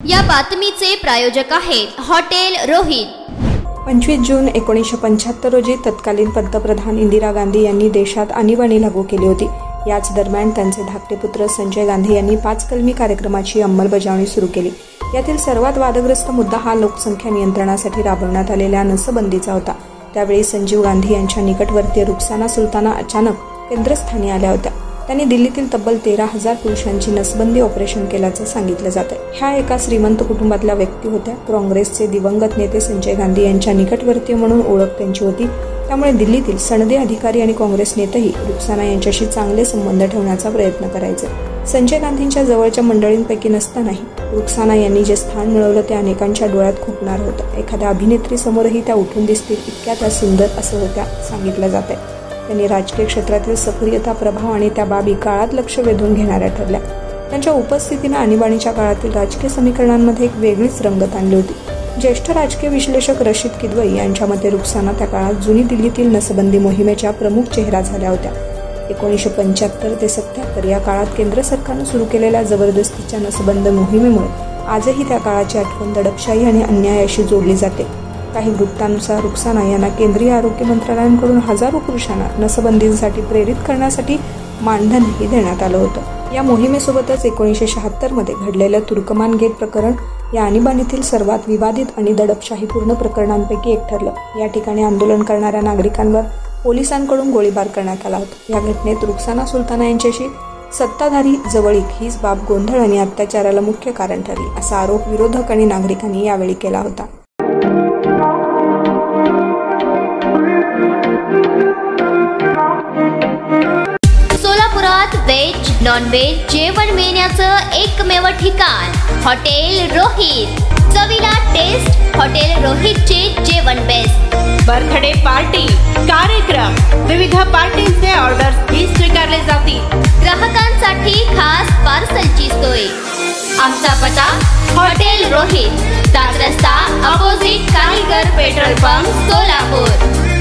या बातमीचे प्रायोजक आहेत हॉटेल रोहित। 25 जून 1975 रोजी तत्कालीन पंतप्रधान इंदिरा गांधी यांनी देशात आणीबाणी लागू केली होती। याच दरम्यान त्यांचे धाकटे पुत्र संजय गांधी यांनी 5 कलमी कार्यक्रमाची अंमलबजावणी सुरू केली। यातील सर्वात वादग्रस्त मुद्दा हा लोकसंख्या नियंत्रणासाठी राबवण्यात आलेल्या नसबंदीचा होता। त्यावेळी संजीव गांधी यांच्या निकटवर्तीय रुखसाना सुलताना अचानक केंद्रस्थानी आल्या होत्या। त्यांनी दिल्लीतील तब्बल 13,000 पुरुषांची नसबंदी ऑपरेशन केल्याचं सांगितलं जातं। ह्या एका श्रीमंत कुटुंबातल्या व्यक्ती होत्या। काँग्रेसचे दिवंगत नेते संजय गांधी यांच्या निकटवर्तीय म्हणून ओळख त्यांची होती। त्यामुळे दिल्लीतील सनदी अधिकारी आणि काँग्रेस नेतेही रुखसाना यांच्याशी चांगले संबंध ठेवण्याचा प्रयत्न करायचे। संजय गांधींच्या जवळच्या मंडळींपैकी नसतानाही रुखसाना यांनी जे स्थान मिळवलं ते अनेकांच्या डोळ्यात खुपणार होतं। एखाद्या अभिनेत्री समोरही त्या उठून दिसतील इतक्या त्या सुंदर असं होत्या सांगितलं जाते। त्यांनी राजकीय क्षेत्रातील सक्रियता, प्रभाव आणि त्या बाबी काळात लक्ष वेधून घेणाऱ्या ठरल्या। त्यांच्या उपस्थितीने आणीबाणीच्या काळातील राजकीय समीकरणांमध्ये एक वेगळीच रंगत आणली होती। ज्येष्ठ राजकीय विश्लेषक रशीद किदवई यांच्या मते रुखसाना त्या काळात जुनी दिल्लीतील नसबंदी मोहिमेच्या प्रमुख चेहरा झाल्या होत्या। 1975 ते 77 या काळात केंद्र सरकारने सुरू केलेल्या जबरदस्तीच्या नसबंदी मोहिमेमुळे आजही त्या काळाची आठवण दडपशाही आणि अन्यायाशी जोडली जाते। काही वृत्तांनुसार रुखसाना यांना केंद्रीय आरोग्य मंत्रालयाकडून हजारो पुरुषांना नसबंदीसाठी प्रेरित करण्यासाठी मानधनही देण्यात आलं होतं। या मोहिमेसोबतच 1976 मध्ये घडलेलं तुर्कमान गेट प्रकरण या आणीबाणीतील सर्वात विवादित आणि दडपशाहीपूर्ण प्रकरणांपैकी एक ठरलं। या ठिकाणी आंदोलन करणाऱ्या नागरिकांवर पोलिसांकडून गोळीबार करण्यात आला होता। या घटनेत रुखसाना सुलताना यांच्याशी सत्ताधारी जवळीक हीच बाब गोंधळ आणि अत्याचाराला मुख्य कारण ठरली, असा आरोप विरोधक आणि नागरिकांनी यावेळी केला होता। सोलापुरात व्हेज नॉन व्हेज जेवण मिळण्याचं एकमेव ठिकाण हॉटेल रोहित। चवीला टेस्ट, हॉटेल रोहितचे जेवण बेस्ट। बर्थडे पार्टी, कार्यक्रम, विविध पार्टींचे ऑर्डर्स ही स्वीकारले जातील। ग्राहकांसाठी खास पार्सलची सोय। आमचा पत्ता हॉटेल रोहित, 7 रस्ता opposite Kaligar petrol pump, Solapur.